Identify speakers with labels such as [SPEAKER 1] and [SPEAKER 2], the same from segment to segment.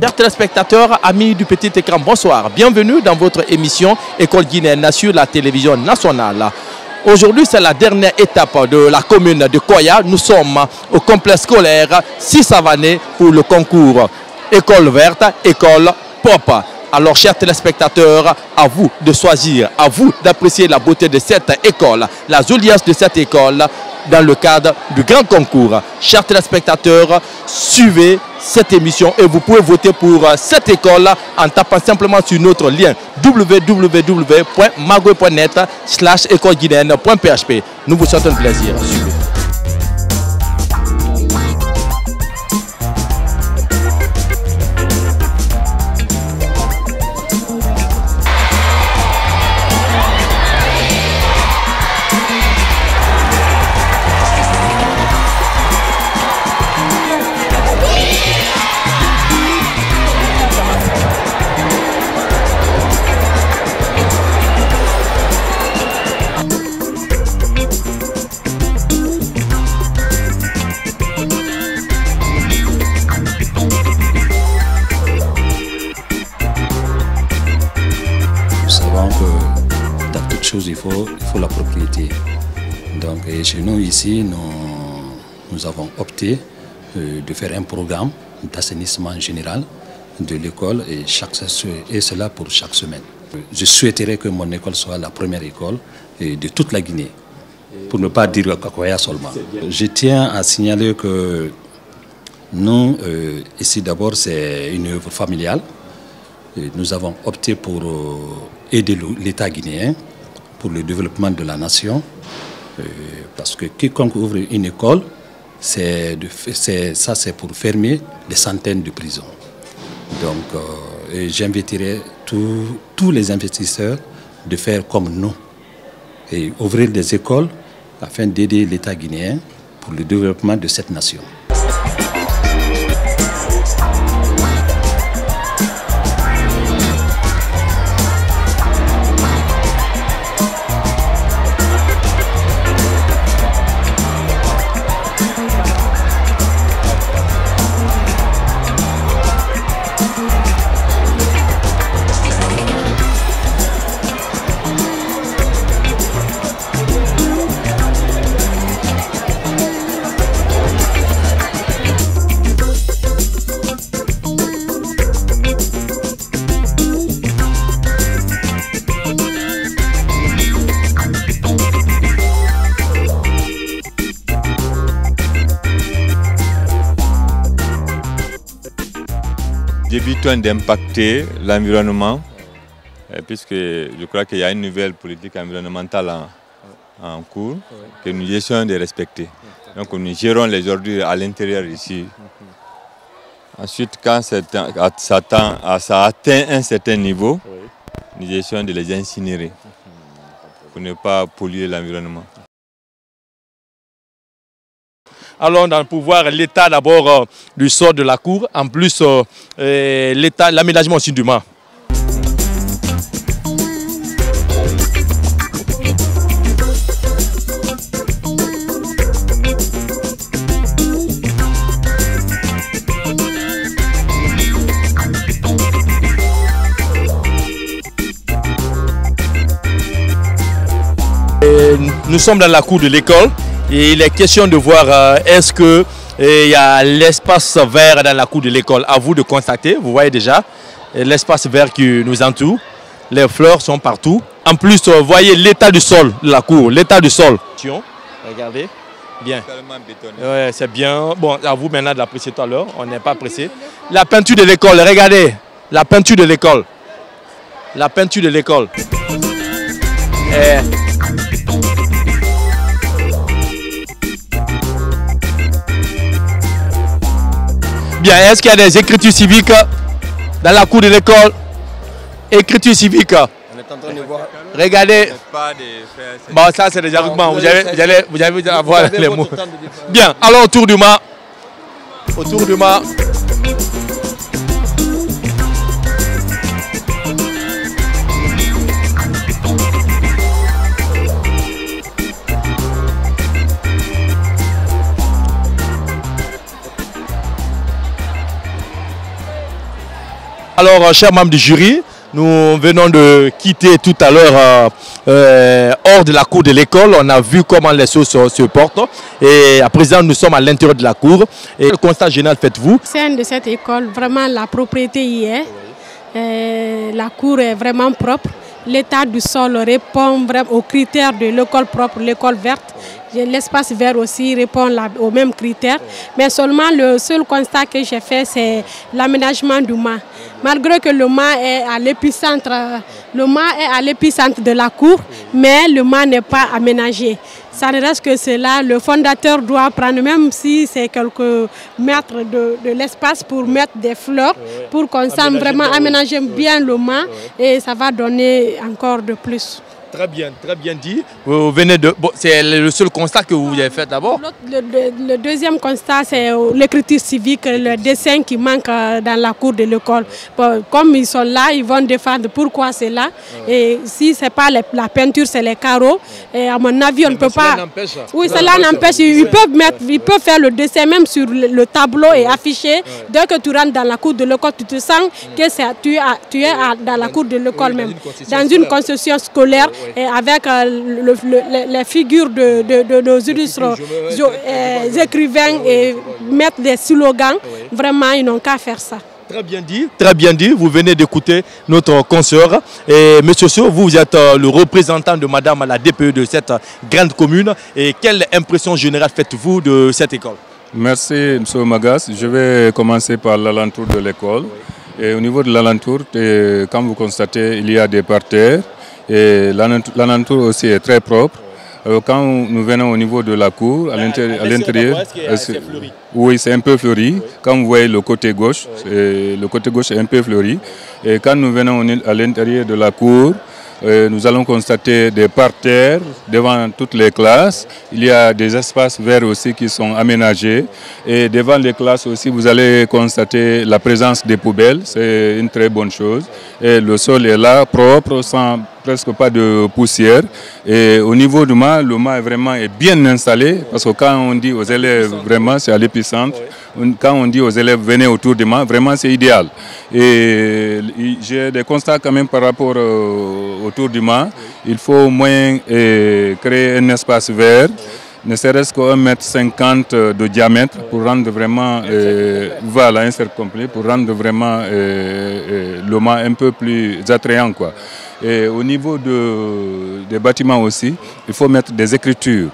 [SPEAKER 1] Chers téléspectateurs, amis du petit écran, bonsoir. Bienvenue dans votre émission École guinéenne sur la télévision nationale. Aujourd'hui, c'est la dernière étape de la commune de Koya. Nous sommes au complexe scolaire 6 Savané pour le concours École verte, École pop. Alors, chers téléspectateurs, à vous de choisir, à vous d'apprécier la beauté de cette école, la joliesse de cette école dans le cadre du grand concours. Chers téléspectateurs, suivez cette émission et vous pouvez voter pour cette école en tapant simplement sur notre lien www.magoy.net/écoleguinéenne.php. Nous vous souhaitons un plaisir. Suivez.
[SPEAKER 2] Il faut la propriété. Donc chez nous ici, nous avons opté de faire un programme d'assainissement général de l'école et cela pour chaque semaine. Je souhaiterais que mon école soit la première école de toute la Guinée, pour ne pas dire Kakoya seulement. Je tiens à signaler que nous, ici d'abord, c'est une œuvre familiale. Nous avons opté pour aider l'État guinéen pour le développement de la nation, parce que quiconque ouvre une école, c'est pour fermer des centaines de prisons. Donc, j'inviterai tous les investisseurs de faire comme nous et ouvrir des écoles afin d'aider l'État guinéen pour le développement de cette nation.
[SPEAKER 3] Débutons d'impacter l'environnement, puisque je crois qu'il y a une nouvelle politique environnementale en cours, que nous essayons de respecter. Donc nous gérons les ordures à l'intérieur ici. Ensuite, quand ça atteint un certain niveau, nous essayons de les incinérer pour ne pas polluer l'environnement.
[SPEAKER 1] Allons pour voir l'état d'abord du sol de la cour, en plus l'aménagement aussi du mât. Nous sommes dans la cour de l'école. Et il est question de voir est-ce qu'il y a l'espace vert dans la cour de l'école. À vous de constater, vous voyez déjà l'espace vert qui nous entoure. Les fleurs sont partout. En plus, vous voyez l'état du sol de la cour, l'état du sol. Regardez, bien. Ouais, c'est bien. Bon, à vous maintenant de l'apprécier tout à l'heure, on n'est pas pressé. La peinture de l'école, regardez, la peinture de l'école. La peinture de l'école. Bien, est-ce qu'il y a des écritures civiques dans la cour de l'école? Écritures civiques. On est en train de voir. Regardez. Bon, ça c'est des arguments. Vous allez avoir les mots. Bien, alors autour du mât. Autour du mât. Alors, chers membres du jury, nous venons de quitter tout à l'heure hors de la cour de l'école. On a vu comment les choses se portent. Et à présent, nous sommes à l'intérieur de la cour. Et quel constat général faites-vous?
[SPEAKER 4] Au sein de cette école, vraiment la propriété y est. La cour est vraiment propre. L'état du sol répond vraiment aux critères de l'école propre, l'école verte. L'espace vert aussi répond aux mêmes critères. Mais seulement le seul constat que j'ai fait, c'est l'aménagement du mât. Malgré que le mât est à l'épicentre, de la cour, mais le mât n'est pas aménagé. Ça ne reste que cela, le fondateur doit prendre, même si c'est quelques mètres de l'espace, pour mettre des fleurs, pour qu'on sente vraiment aménager bien le mât, et ça va donner encore de plus.
[SPEAKER 1] Très bien dit. Vous venez de... Bon, c'est le seul constat que vous avez fait d'abord?
[SPEAKER 4] Le deuxième constat, c'est l'écriture civique, le dessin qui manque dans la cour de l'école. Bon, comme ils sont là, ils vont défendre pourquoi c'est là. Et si ce n'est pas la peinture, c'est les carreaux. Et à mon avis, on ne peut pas... Oui, cela n'empêche. Ils peuvent faire le dessin même sur le tableau et afficher. Dès que tu rentres dans la cour de l'école, tu te sens que tu es dans la cour de l'école même. Dans une concession scolaire. Et avec les figures de nos illustres écrivains et mettre des slogans, vraiment ils n'ont qu'à faire ça.
[SPEAKER 1] Très bien dit. Vous venez d'écouter notre consoeur. Et Monsieur Sow, vous êtes le représentant de Madame à la DPE de cette grande commune. Et quelle impression générale faites-vous de cette école?
[SPEAKER 5] Merci M. Magas. Je vais commencer par l'alentour de l'école. Et au niveau de l'alentour, comme vous constatez, il y a des parterres. Et l'alentour aussi est très propre. Alors, quand nous venons au niveau de la cour, à l'intérieur, oui, c'est un peu fleuri. Quand vous voyez le côté gauche est un peu fleuri. Et quand nous venons à l'intérieur de la cour, nous allons constater des parterres devant toutes les classes. Il y a des espaces verts aussi qui sont aménagés. Et devant les classes aussi, vous allez constater la présence des poubelles. C'est une très bonne chose. Et le sol est là, propre, sans presque pas de poussière. Et au niveau du mât, le mât est bien installé. Parce que quand on dit aux élèves, vraiment, c'est à l'épicentre. Quand on dit aux élèves, venez autour du mât, vraiment, c'est idéal. Et j'ai des constats quand même par rapport autour du mât. Il faut au moins créer un espace vert, ne serait-ce qu'un 1,50 m de diamètre pour rendre vraiment, voilà, un cercle complet, pour rendre vraiment le mât un peu plus attrayant, quoi. Et au niveau des bâtiments aussi, il faut mettre des écritures,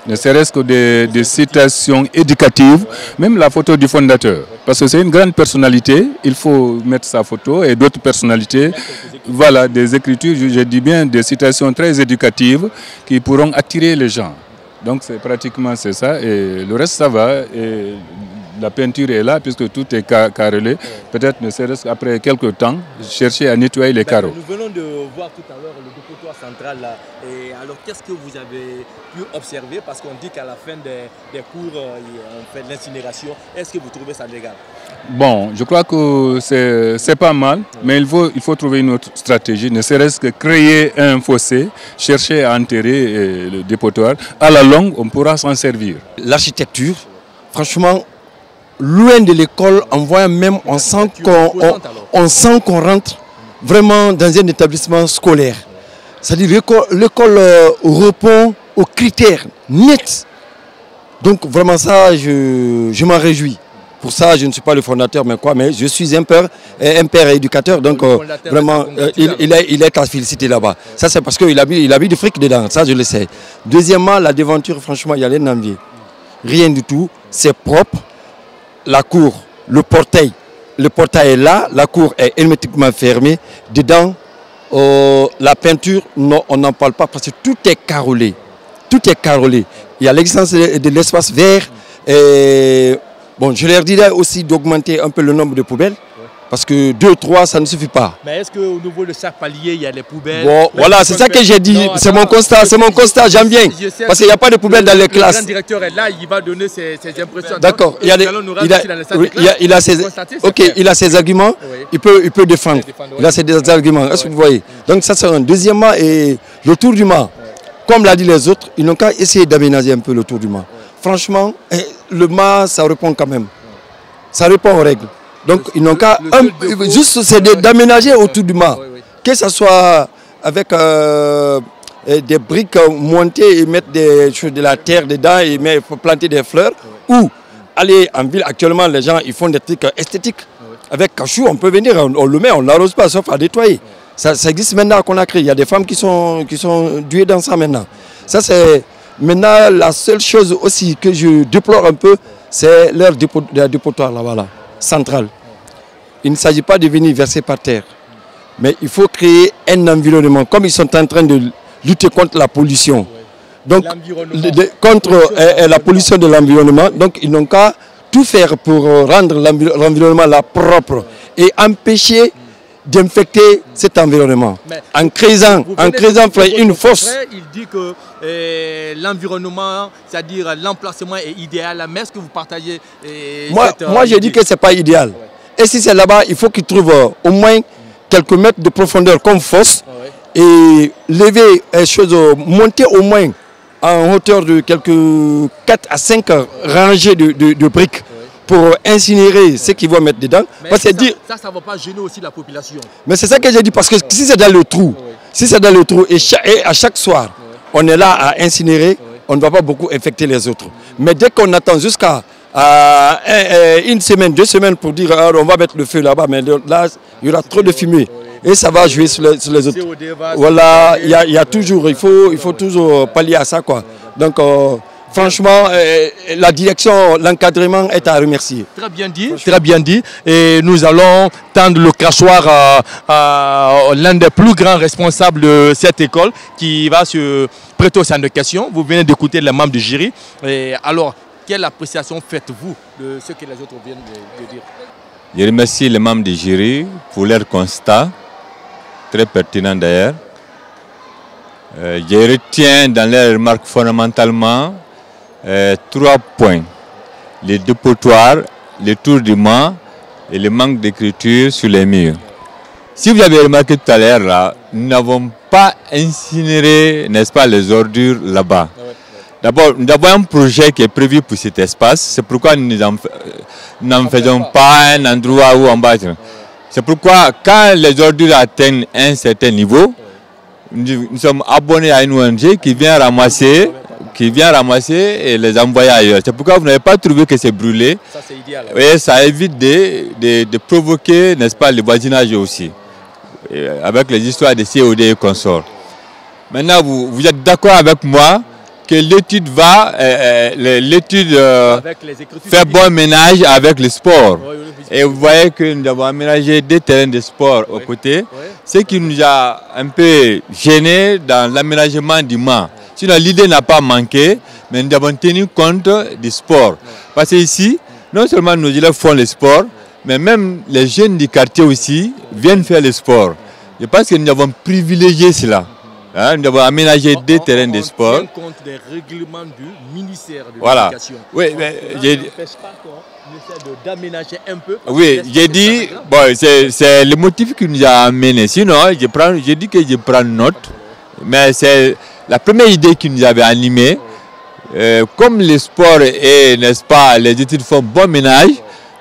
[SPEAKER 5] ne serait-ce que des citations éducatives, même la photo du fondateur. Parce que c'est une grande personnalité, il faut mettre sa photo et d'autres personnalités. Voilà, des écritures, je dis bien des citations très éducatives qui pourront attirer les gens. Donc c'est pratiquement ça, et le reste ça va. Et la peinture est là puisque tout est carrelé. Peut-être ne serait-ce qu'après quelques temps, chercher à nettoyer les carreaux.
[SPEAKER 1] Nous venons de voir tout à l'heure le dépotoir central là. Et alors qu'est-ce que vous avez pu observer? Parce qu'on dit qu'à la fin des cours, on fait de l'incinération. Est-ce que vous trouvez ça légal?
[SPEAKER 5] Bon, je crois que c'est pas mal, mais il faut trouver une autre stratégie, ne serait-ce que créer un fossé, chercher à enterrer le dépotoir. À la longue, on pourra s'en servir.
[SPEAKER 6] L'architecture, franchement, loin de l'école, on sent qu'on rentre vraiment dans un établissement scolaire. C'est-à-dire que l'école répond aux critères nets. Donc vraiment ça, je m'en réjouis. Pour ça, je ne suis pas le fondateur, mais je suis un père éducateur, donc vraiment, il est à féliciter là-bas. Ça, c'est parce qu'il a mis du fric dedans, ça je le sais. Deuxièmement, la devanture, franchement, il y a rien à envier. Rien du tout, c'est propre. La cour, le portail est là, la cour est hermétiquement fermée. Dedans, la peinture, non, on n'en parle pas parce que tout est carrelé. Tout est carrelé. Il y a l'existence de l'espace vert. Et bon, je leur dirais aussi d'augmenter un peu le nombre de poubelles. Parce que 2, 3, ça ne suffit pas.
[SPEAKER 1] Mais est-ce qu'au niveau de chaque palier, il y a les poubelles?
[SPEAKER 6] Bon, voilà, c'est ça que j'ai dit. C'est mon constat, j'aime bien. Parce qu'il n'y a pas de poubelles dans les classes.
[SPEAKER 1] Le grand directeur est là, il va donner ses impressions.
[SPEAKER 6] D'accord. Il a ses arguments, il peut défendre. Il a ses arguments, est-ce que vous voyez? Donc ça c'est un. Deuxièmement, et le tour du mât. Comme l'a dit les autres, ils n'ont qu'à essayer d'aménager un peu le tour du mât. Franchement, le mât, ça répond quand même. Ça répond aux règles. Donc ils n'ont qu'à juste d'aménager autour du mât. Que ce soit avec des briques montées et mettre de la terre dedans et planter des fleurs. Ou aller en ville, actuellement les gens ils font des trucs esthétiques. Avec cachou, on peut venir, on le met, on n'arrose pas sauf à nettoyer. Ça existe maintenant qu'on a créé. Il y a des femmes qui sont douées dans ça maintenant. Ça c'est maintenant la seule chose aussi que je déplore un peu, c'est leur dépotoir là-bas, central. Il ne s'agit pas de venir verser par terre. Mais il faut créer un environnement. Comme ils sont en train de lutter contre la pollution. Donc, contre la pollution de l'environnement. Donc, ils n'ont qu'à tout faire pour rendre l'environnement là propre et empêcher d'infecter cet environnement. En créant une fosse.
[SPEAKER 1] Il dit que l'environnement, c'est-à-dire l'emplacement est idéal. Mais est-ce que vous partagez
[SPEAKER 6] moi je dis que ce n'est pas idéal. Et si c'est là-bas, il faut qu'ils trouvent au moins quelques mètres de profondeur comme fosse et lever monter au moins en hauteur de quelques 4 à 5 rangées de briques pour incinérer ce qu'ils vont mettre dedans.
[SPEAKER 1] Mais
[SPEAKER 6] parce que
[SPEAKER 1] ça ne va pas gêner aussi la population.
[SPEAKER 6] Mais c'est ça que j'ai dit, parce que si c'est dans le trou, et à chaque soir, on est là à incinérer, on ne va pas beaucoup infecter les autres. Mais dès qu'on attend jusqu'à une semaine, 2 semaines pour dire on va mettre le feu là-bas, mais là, il y aura trop de fumée. Et ça va jouer sur les autres. Voilà, il y a toujours, il faut toujours pallier à ça, quoi. Donc, franchement, la direction, l'encadrement est à remercier.
[SPEAKER 1] Très bien dit, très bien dit. Et nous allons tendre le crachoir à l'un des plus grands responsables de cette école qui va se prêter au centre de questions. Vous venez d'écouter les membres du jury. Et alors, quelle appréciation faites-vous de ce que les autres viennent de dire?
[SPEAKER 3] Je remercie les membres du jury pour leur constat, très pertinent d'ailleurs. Je retiens dans leurs remarques fondamentalement 3 points. Les dépotoirs, les tours du mât et le manque d'écriture sur les murs. Si vous avez remarqué tout à l'heure, là, nous n'avons pas incinéré, n'est-ce pas, les ordures là-bas. D'abord, nous avons un projet qui est prévu pour cet espace. C'est pourquoi nous n'en faisons pas un endroit où on bâtit. C'est pourquoi, quand les ordures atteignent un certain niveau, nous sommes abonnés à une ONG qui vient ramasser et les envoyer ailleurs. C'est pourquoi vous n'avez pas trouvé que c'est brûlé.
[SPEAKER 1] Ça, c'est idéal.
[SPEAKER 3] Et ça évite de provoquer, n'est-ce pas, le voisinage aussi. Avec les histoires de COD et consorts. Maintenant, vous êtes d'accord avec moi que l'étude fait bon ménage avec le sport. Et vous voyez que nous avons aménagé des terrains de sport aux côtés, ce qui nous a un peu gêné dans l'aménagement du mât. Sinon, l'idée n'a pas manqué, mais nous avons tenu compte du sport. Parce que ici, non seulement nos élèves font le sport, mais même les jeunes du quartier aussi viennent faire le sport. Je pense que nous avons privilégié cela. Nous avons aménagé des terrains de sport.
[SPEAKER 1] On tient compte des règlements du ministère de l'Éducation.
[SPEAKER 3] Oui, mais
[SPEAKER 1] j'ai dit d'aménager un peu.
[SPEAKER 3] Oui, j'ai dit, bon, c'est le motif qui nous a amené. Sinon, j'ai dit que je prends note, mais c'est la première idée qui nous avait animé. Comme le sport et, n'est-ce pas, les études font bon ménage,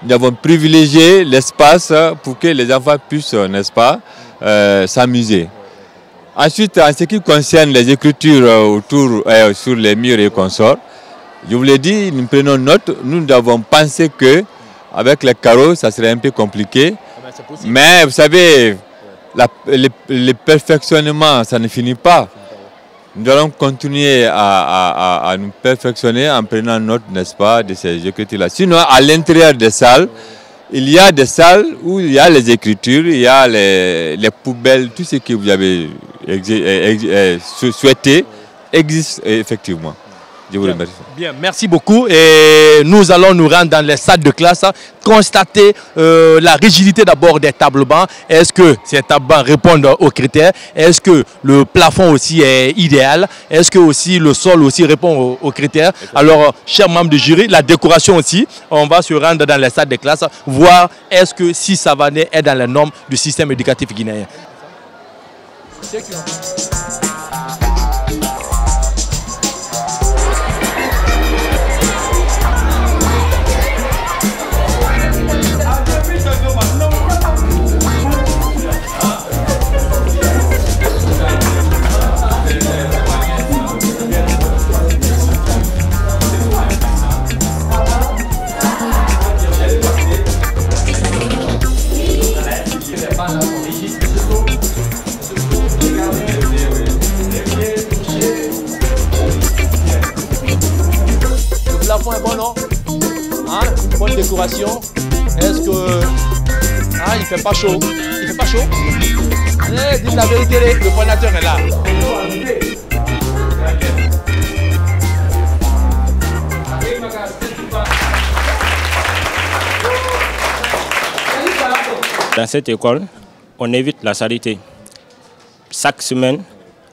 [SPEAKER 3] nous avons privilégié l'espace pour que les enfants puissent, n'est-ce pas, s'amuser. Ensuite, en ce qui concerne les écritures autour, sur les murs et consorts, je vous l'ai dit, nous prenons note. Nous avons pensé que avec les carreaux, ça serait un peu compliqué. Mais vous savez, le perfectionnement, ça ne finit pas. Nous allons continuer à nous perfectionner en prenant note, n'est-ce pas, de ces écritures-là. Sinon, à l'intérieur des salles, il y a des salles où il y a les écritures, il y a les poubelles, tout ce que vous avez souhaité existe effectivement. Je vous remercie.
[SPEAKER 1] Bien, merci beaucoup. Et nous allons nous rendre dans les salles de classe, constater la rigidité d'abord des tables bancs. Est-ce que ces tables bancs répondent aux critères? Est-ce que le plafond aussi est idéal? Est-ce que aussi le sol aussi répond aux critères? Alors, chers membres du jury, la décoration aussi, on va se rendre dans les salles de classe, voir est-ce que si Savané est dans les normes du système éducatif guinéen. restauration. Est-ce que... Ah, il fait pas chaud. Il fait pas chaud? Eh, dites la vérité, le fondateur est là.
[SPEAKER 7] Dans cette école, on évite la saleté. Chaque semaine,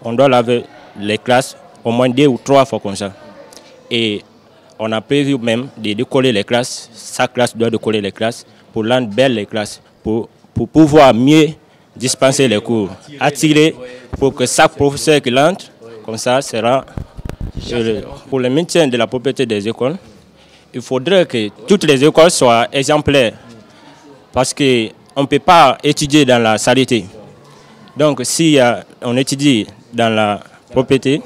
[SPEAKER 7] on doit laver les classes au moins 2 ou 3 fois comme ça. Et on a prévu même de décoller les classes. Chaque classe doit décoller les classes pour rendre belles les classes, pour pouvoir mieux dispenser les cours, attirer pour que chaque professeur qui entre, comme ça sera pour le maintien de la propriété des écoles. Il faudrait que toutes les écoles soient exemplaires parce qu'on ne peut pas étudier dans la saleté. Donc si on étudie dans la propriété,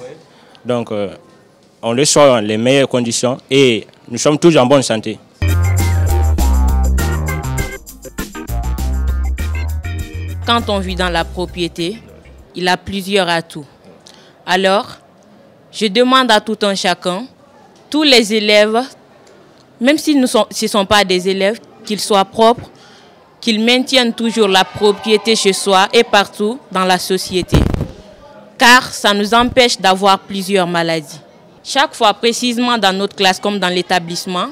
[SPEAKER 7] donc on reçoit les meilleures conditions et nous sommes toujours en bonne santé.
[SPEAKER 8] Quand on vit dans la propriété, il a plusieurs atouts. Alors, je demande à tout un chacun, tous les élèves, même si ce ne sont pas des élèves, qu'ils soient propres, qu'ils maintiennent toujours la propriété chez soi et partout dans la société. Car ça nous empêche d'avoir plusieurs maladies. Chaque fois, précisément dans notre classe comme dans l'établissement,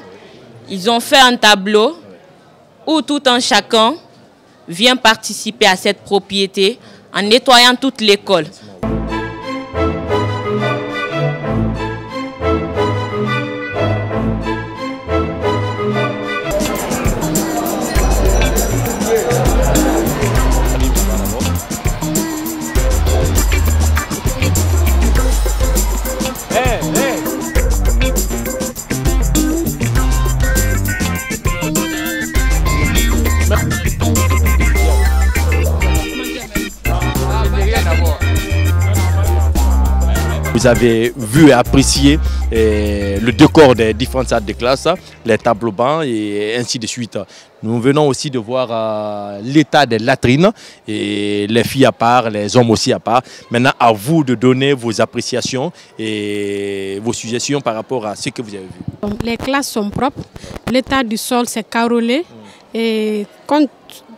[SPEAKER 8] ils ont fait un tableau où tout un chacun vient participer à cette propriété en nettoyant toute l'école.
[SPEAKER 1] Vous avez vu et apprécié le décor des différentes salles de classe, les tableaux bancs et ainsi de suite. Nous venons aussi de voir l'état des latrines, et les filles à part, les hommes aussi à part. Maintenant, à vous de donner vos appréciations et vos suggestions par rapport à ce que vous avez vu.
[SPEAKER 4] Les classes sont propres, l'état du sol c'est carrelé et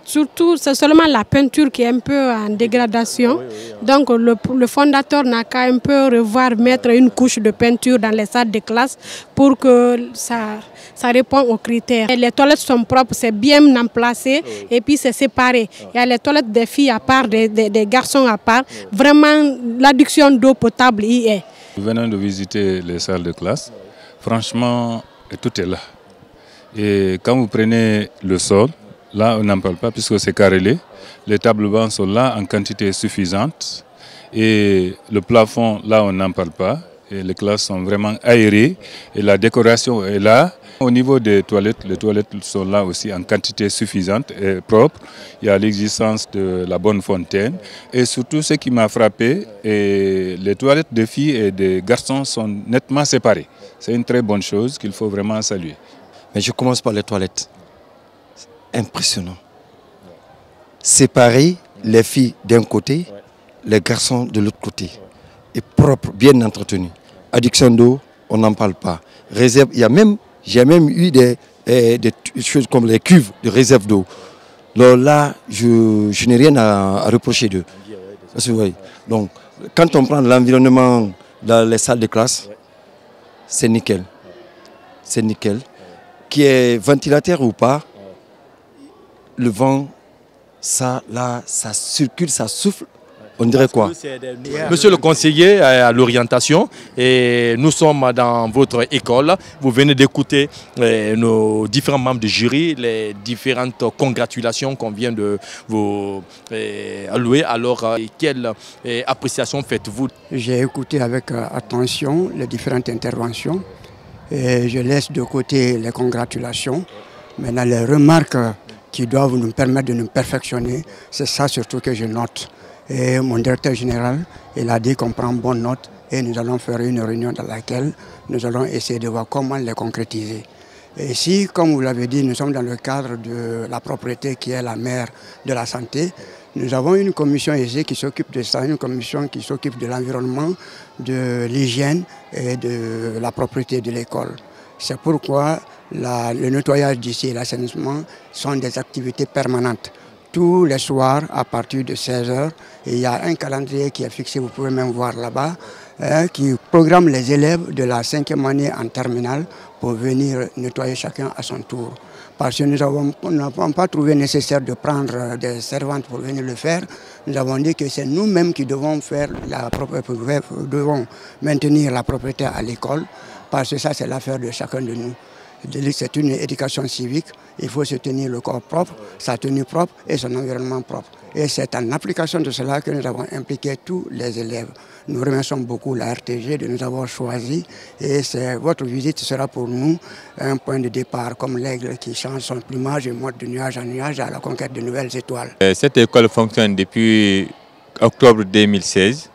[SPEAKER 4] surtout, c'est seulement la peinture qui est un peu en dégradation. Donc, le fondateur n'a qu'à un peu revoir, mettre une couche de peinture dans les salles de classe pour que ça réponde aux critères. Et les toilettes sont propres, c'est bien emplacé et puis c'est séparé. Il y a les toilettes des filles à part, des garçons à part. Vraiment, l'adduction d'eau potable y est.
[SPEAKER 5] Nous venons de visiter les salles de classe. Franchement, tout est là. Et quand vous prenez le sol, là, on n'en parle pas puisque c'est carrelé. Les tables bancs sont là en quantité suffisante. Et le plafond, là, on n'en parle pas. Et les classes sont vraiment aérées. Et la décoration est là. Au niveau des toilettes, les toilettes sont là aussi en quantité suffisante et propre. Il y a l'existence de la bonne fontaine. Et surtout, ce qui m'a frappé, les toilettes des filles et des garçons sont nettement séparées. C'est une très bonne chose qu'il faut vraiment saluer.
[SPEAKER 6] Mais je commence par les toilettes. Impressionnant. Séparer les filles d'un côté, les garçons de l'autre côté. Et propre, bien entretenu. Adduction d'eau, on n'en parle pas. Réserve, j'ai même eu des choses comme les cuves de réserve d'eau. Alors là, je n'ai rien à reprocher d'eux. Donc, quand on prend l'environnement dans les salles de classe, c'est nickel. C'est nickel. Qui est ventilateur ou pas, le vent, ça circule, ça souffle. On dirait quoi?
[SPEAKER 1] Monsieur le conseiller à l'orientation, et nous sommes dans votre école. Vous venez d'écouter nos différents membres du jury, les différentes congratulations qu'on vient de vous allouer. Alors, quelle appréciation faites-vous?
[SPEAKER 9] J'ai écouté avec attention les différentes interventions et je laisse de côté les congratulations. Maintenant, les remarques qui doivent nous permettre de nous perfectionner, c'est ça surtout que je note. Et mon directeur général, il a dit qu'on prend bonne note et nous allons faire une réunion dans laquelle nous allons essayer de voir comment les concrétiser. Et ici, comme vous l'avez dit, nous sommes dans le cadre de la propriété qui est la mère de la santé. Nous avons une commission ici qui s'occupe de ça, une commission qui s'occupe de l'environnement, de l'hygiène et de la propriété de l'école. C'est pourquoi le nettoyage d'ici et l'assainissement sont des activités permanentes. Tous les soirs, à partir de 16h, il y a un calendrier qui est fixé, vous pouvez même voir là-bas, qui programme les élèves de la 5e année en terminale pour venir nettoyer chacun à son tour. Parce que nous n'avons pas trouvé nécessaire de prendre des servantes pour venir le faire. Nous avons dit que c'est nous-mêmes qui devons maintenir la propreté à l'école, parce que ça c'est l'affaire de chacun de nous. C'est une éducation civique, il faut se tenir le corps propre, sa tenue propre et son environnement propre. Et c'est en application de cela que nous avons impliqué tous les élèves. Nous remercions beaucoup la RTG de nous avoir choisis et votre visite sera pour nous un point de départ comme l'aigle qui change son plumage et monte de nuage en nuage à la conquête de nouvelles étoiles.
[SPEAKER 3] Cette école fonctionne depuis octobre 2016.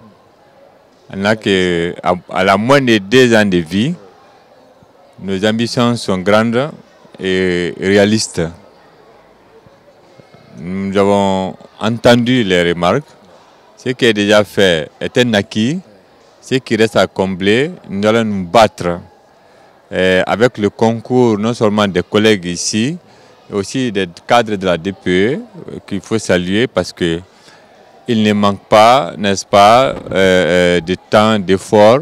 [SPEAKER 3] On a que, à la moins de 2 ans de vie, nos ambitions sont grandes et réalistes. Nous avons entendu les remarques. Ce qui est déjà fait est un acquis. Ce qui reste à combler, nous allons nous battre avec le concours non seulement des collègues ici, mais aussi des cadres de la DPE qu'il faut saluer parce qu'il ne manque pas, n'est-ce pas, de temps, d'efforts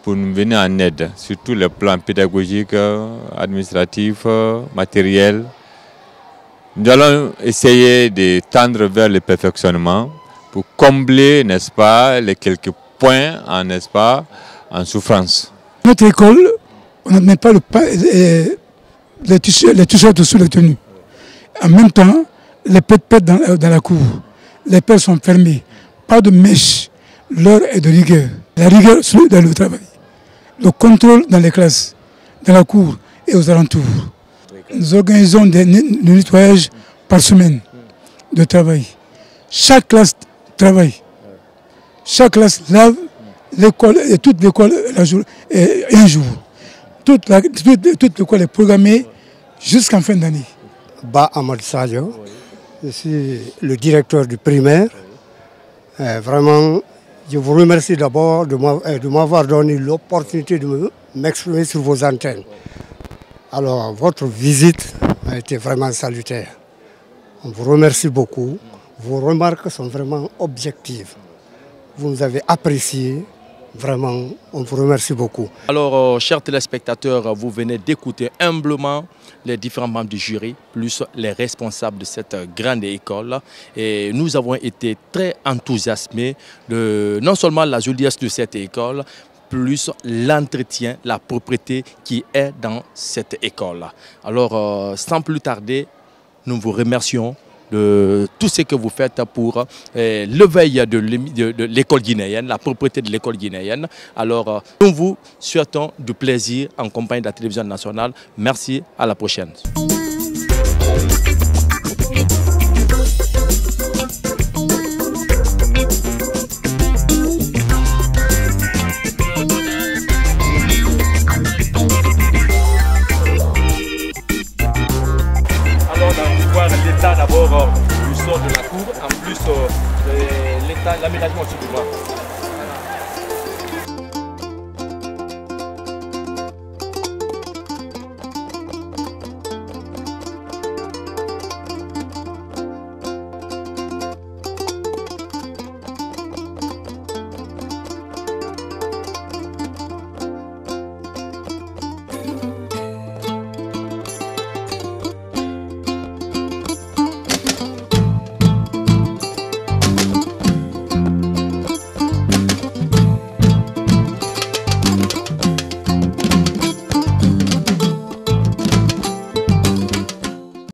[SPEAKER 3] pour nous venir en aide, surtout le plan pédagogique, administratif, matériel. Nous allons essayer de tendre vers le perfectionnement pour combler, n'est-ce pas, les quelques points, n'est-ce pas, en souffrance.
[SPEAKER 10] Notre école, on n'admet pas les t-shirts sous les tenues. En même temps, les pètes dans la cour. Les pères sont fermés. Pas de mèche. L'heure est de rigueur. La rigueur dans le travail. Le contrôle dans les classes, dans la cour et aux alentours. Nous organisons des nettoyages par semaine de travail. Chaque classe travaille. Chaque classe lave l'école et toute l'école un jour. Toute l'école est programmée jusqu'en fin d'année.
[SPEAKER 11] Ba Ahmad Sadio, je suis le directeur du primaire. Vraiment, je vous remercie d'abord de m'avoir donné l'opportunité de m'exprimer sur vos antennes. Alors, votre visite a été vraiment salutaire. On vous remercie beaucoup. Vos remarques sont vraiment objectives. Vous nous avez apprécié. Vraiment, on vous remercie beaucoup.
[SPEAKER 1] Alors, chers téléspectateurs, vous venez d'écouter humblement les différents membres du jury, plus les responsables de cette grande école. Et nous avons été très enthousiasmés de non seulement la joliesse de cette école, plus l'entretien, la propreté qui est dans cette école. Alors, sans plus tarder, nous vous remercions de tout ce que vous faites pour l'éveil de l'école guinéenne, la propreté de l'école guinéenne. Alors, nous vous souhaitons du plaisir en compagnie de la télévision nationale. Merci, à la prochaine. L'État d'abord du sort de la cour, en plus l'aménagement aussi du droit.